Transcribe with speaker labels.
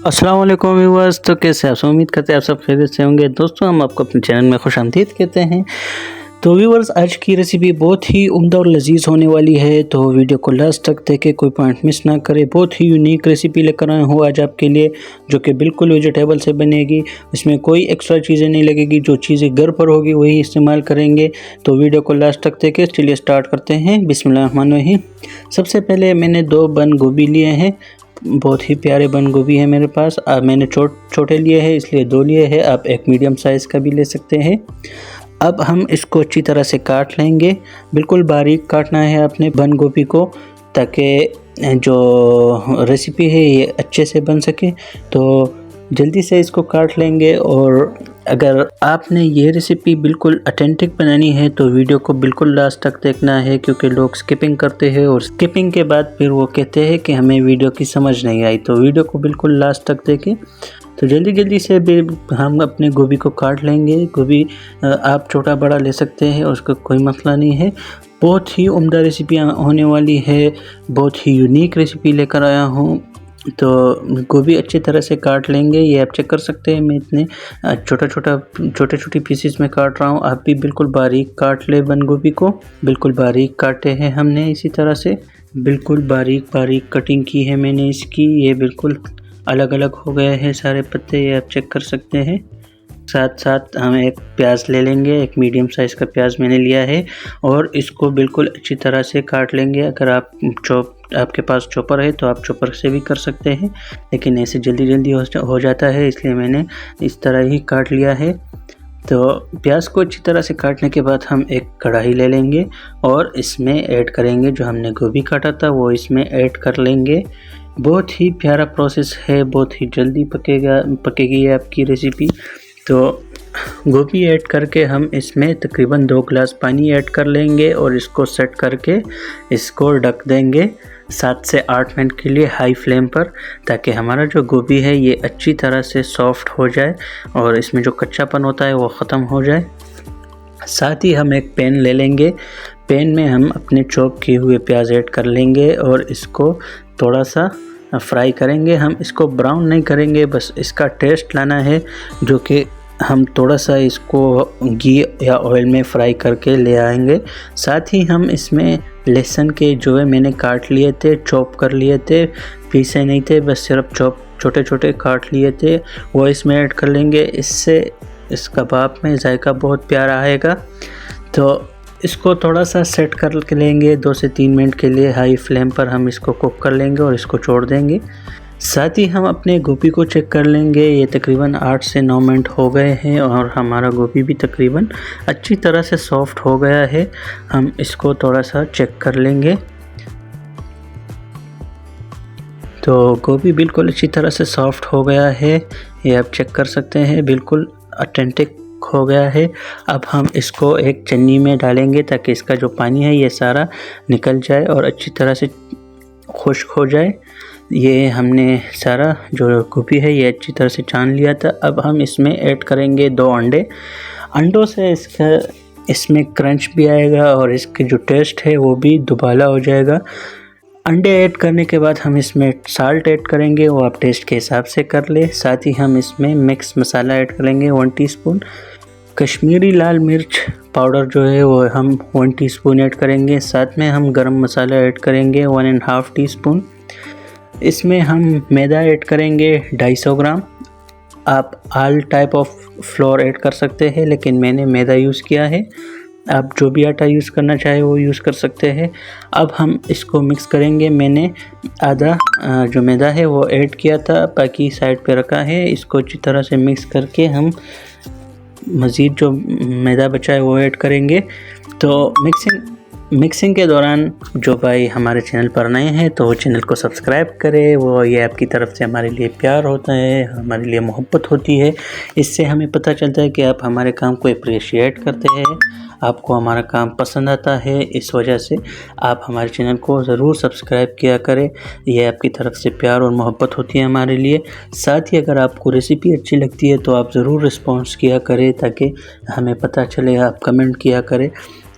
Speaker 1: अस्सलाम वालेकुम व्यूअर्स। तो कैसे आप उम्मीद करते हैं आप सब खैरियत से होंगे। दोस्तों हम आपको अपने चैनल में खुशामदीद कहते हैं। तो व्यूअर्स आज की रेसिपी बहुत ही उम्दा और लजीज होने वाली है, तो वीडियो को लास्ट तक देखें, कोई पॉइंट मिस ना करें। बहुत ही यूनिक रेसिपी लेकर आया हूँ आज आपके लिए, जो कि बिल्कुल वेजिटेबल से बनेगी। इसमें कोई एक्स्ट्रा चीज़ें नहीं लगेगी, जो चीज़ें घर पर होगी वही इस्तेमाल करेंगे। तो वीडियो को लास्ट तक देखें। चलिए स्टार्ट करते हैं। बिस्मिल्लाहिर्रहमानिर्रहीम। सबसे पहले मैंने 2 बंद गोभी लिए हैं। बहुत ही प्यारे बंद गोभी है मेरे पास। मैंने छोटे लिए हैं इसलिए 2 लिए हैं, आप एक मीडियम साइज़ का भी ले सकते हैं। अब हम इसको अच्छी तरह से काट लेंगे। बिल्कुल बारीक काटना है अपने बंद गोभी को, ताकि जो रेसिपी है ये अच्छे से बन सके। तो जल्दी से इसको काट लेंगे। और अगर आपने ये रेसिपी बिल्कुल ऑथेंटिक बनानी है तो वीडियो को बिल्कुल लास्ट तक देखना है, क्योंकि लोग स्किपिंग करते हैं और स्किपिंग के बाद फिर वो कहते हैं कि हमें वीडियो की समझ नहीं आई। तो वीडियो को बिल्कुल लास्ट तक देखें। तो जल्दी से भी हम अपने गोभी को काट लेंगे। गोभी आप छोटा बड़ा ले सकते हैं, उसका कोई मसला नहीं है। बहुत ही उम्दा रेसिपी होने वाली है, बहुत ही यूनिक रेसिपी लेकर आया हूँ। तो गोभी अच्छी तरह से काट लेंगे। ये आप चेक कर सकते हैं, मैं इतने छोटे पीसेस में काट रहा हूँ। आप भी बिल्कुल बारीक काट ले बंद गोभी को। बिल्कुल बारीक काटे हैं हमने, इसी तरह से बिल्कुल बारीक कटिंग की है मैंने इसकी। ये बिल्कुल अलग अलग हो गए हैं सारे पत्ते, ये आप चेक कर सकते हैं। साथ हम एक प्याज ले लेंगे, एक मीडियम साइज़ का प्याज मैंने लिया है, और इसको बिल्कुल अच्छी तरह से काट लेंगे। अगर आपके पास चॉपर है तो आप चॉपर से भी कर सकते हैं, लेकिन ऐसे जल्दी हो जाता है, इसलिए मैंने इस तरह ही काट लिया है। तो प्याज को अच्छी तरह से काटने के बाद हम एक कढ़ाई ले लेंगे और इसमें ऐड करेंगे जो हमने गोभी काटा था, वो इसमें ऐड कर लेंगे। बहुत ही प्यारा प्रोसेस है, बहुत ही जल्दी पकेगी ये आपकी रेसिपी। तो गोभी ऐड करके हम इसमें तकरीबन 2 गिलास पानी ऐड कर लेंगे और इसको सेट करके इसको ढक देंगे 7 से 8 मिनट के लिए हाई फ्लेम पर, ताकि हमारा जो गोभी है ये अच्छी तरह से सॉफ्ट हो जाए और इसमें जो कच्चापन होता है वो ख़त्म हो जाए। साथ ही हम एक पैन ले लेंगे। पैन में हम अपने चॉप किए हुए प्याज ऐड कर लेंगे और इसको थोड़ा सा फ्राई करेंगे। हम इसको ब्राउन नहीं करेंगे, बस इसका टेस्ट लाना है, जो कि हम थोड़ा सा इसको घी या ऑयल में फ्राई करके ले आएंगे। साथ ही हम इसमें लहसुन के जो है मैंने काट लिए थे, चॉप कर लिए थे, पीसे नहीं थे, बस सिर्फ छोटे काट लिए थे, वो इसमें ऐड कर लेंगे। इससे इस कबाब में जायका बहुत प्यारा आएगा। तो इसको थोड़ा सा सेट कर के लेंगे 2 से 3 मिनट के लिए हाई फ्लेम पर हम इसको कुक कर लेंगे और इसको छोड़ देंगे। साथ ही हम अपने गोभी को चेक कर लेंगे। ये तकरीबन 8 से 9 मिनट हो गए हैं और हमारा गोभी भी तकरीबन अच्छी तरह से सॉफ्ट हो गया है। हम इसको थोड़ा सा चेक कर लेंगे। तो गोभी बिल्कुल अच्छी तरह से सॉफ्ट हो गया है, ये आप चेक कर सकते हैं, बिल्कुल ऑथेंटिक हो गया है। अब हम इसको एक चन्नी में डालेंगे ताकि इसका जो पानी है ये सारा निकल जाए और अच्छी तरह से खुश्क हो जाए। ये हमने सारा जो गोभी है ये अच्छी तरह से छान लिया था। अब हम इसमें ऐड करेंगे 2 अंडे। अंडों से इसमें क्रंच भी आएगा और इसके जो टेस्ट है वो भी दुबाला हो जाएगा। अंडे ऐड करने के बाद हम इसमें साल्ट ऐड करेंगे, वो आप टेस्ट के हिसाब से कर ले। साथ ही हम इसमें मिक्स मसाला ऐड करेंगे 1 टीस्पून। कश्मीरी लाल मिर्च पाउडर जो है वो हम 1 टीस्पून ऐड करेंगे। साथ में हम गरम मसाला ऐड करेंगे 1.5 टीस्पून। इसमें हम मैदा ऐड करेंगे 250 ग्राम। आप all type of floor add कर सकते हैं, लेकिन मैंने मैदा यूज़ किया है। आप जो भी आटा यूज़ करना चाहे वो यूज़ कर सकते हैं। अब हम इसको मिक्स करेंगे। मैंने आधा जो मैदा है वो ऐड किया था, बाकी साइड पे रखा है। इसको अच्छी तरह से मिक्स करके हम मज़ीद जो मैदा बचा है वो ऐड करेंगे। तो मिक्सिंग के दौरान जो भाई हमारे चैनल पर नए हैं तो वो चैनल को सब्सक्राइब करें। वो ये आपकी तरफ से हमारे लिए प्यार होता है, हमारे लिए मोहब्बत होती है। इससे हमें पता चलता है कि आप हमारे काम को अप्रिशिएट करते हैं, आपको हमारा काम पसंद आता है। इस वजह से आप हमारे चैनल को ज़रूर सब्सक्राइब किया करें, ये आपकी तरफ से प्यार और मोहब्बत होती है हमारे लिए। साथ ही अगर आपको रेसिपी अच्छी लगती है तो आप ज़रूर रिस्पॉन्स किया करें, ताकि हमें पता चले, आप कमेंट किया करें।